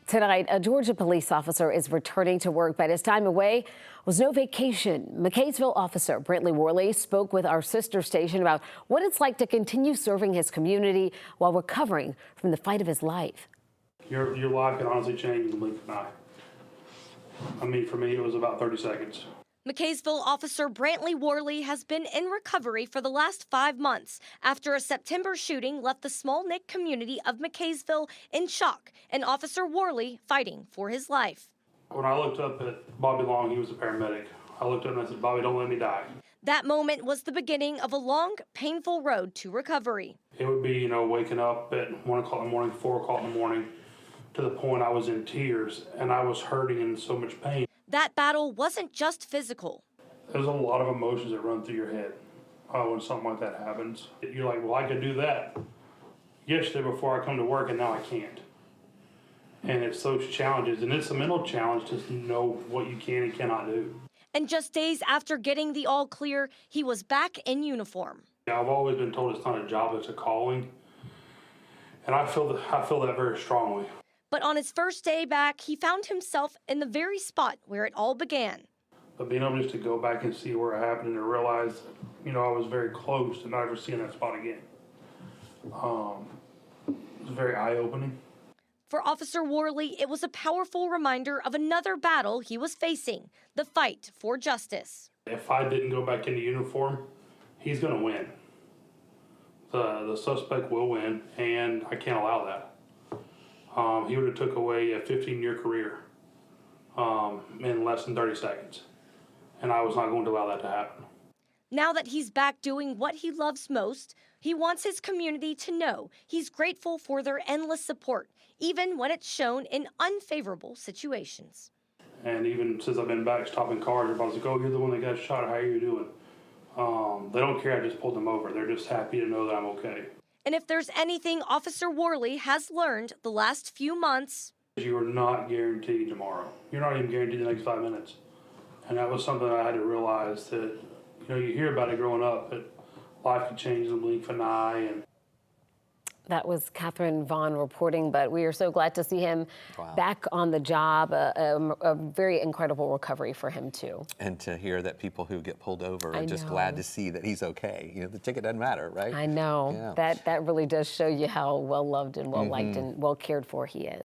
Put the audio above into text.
Tonight, a Georgia police officer is returning to work, but his time away was no vacation. McKaysville officer Brantley Worley spoke with our sister station about what it's like to continue serving his community while recovering from the fight of his life. Your life can honestly change in the blink of an eye. I mean, for me, it was about 30 seconds. McKaysville officer Brantley Worley has been in recovery for the last 5 months after a September shooting left the small-knit community of McKaysville in shock, and Officer Worley fighting for his life. When I looked up at Bobby Long, he was a paramedic. I looked up and I said, "Bobby, don't let me die." That moment was the beginning of a long, painful road to recovery. It would be, waking up at 1 o'clock in the morning, 4 o'clock in the morning, to the point I was in tears and I was hurting and in so much pain. That battle wasn't just physical. There's a lot of emotions that run through your head when something like that happens. You're like, well, I could do that yesterday before I come to work, and now I can't. And it's those challenges, and it's a mental challenge to know what you can and cannot do. And just days after getting the all clear, he was back in uniform. I've always been told it's not a job, it's a calling. And I feel that very strongly. But on his first day back, he found himself in the very spot where it all began. But being able just to go back and see where it happened and realize, I was very close to never seeing that spot again. It was very eye-opening. For Officer Worley, it was a powerful reminder of another battle he was facing, the fight for justice. If I didn't go back into uniform, he's going to win. The suspect will win, and I can't allow that. He would have took away a 15-year career in less than 30 seconds. And I was not going to allow that to happen. Now that he's back doing what he loves most, he wants his community to know he's grateful for their endless support, even when it's shown in unfavorable situations. And even since I've been back stopping cars, everybody's like, "Oh, you're the one that got shot. How are you doing?" They don't care. I just pulled them over. They're just happy to know that I'm okay. And if there's anything Officer Worley has learned the last few months, you are not guaranteed tomorrow. You're not even guaranteed the next 5 minutes. And that was something I had to realize that, you hear about it growing up, but life can change in the blink of an eye. And That was Catherine Vaughn reporting, but we are so glad to see him back on the job. A very incredible recovery for him, too. And to hear that people who get pulled over are just glad to see that he's okay. The ticket doesn't matter, right? I know. Yeah. That really does show you how well-loved and well-liked and well-cared for he is.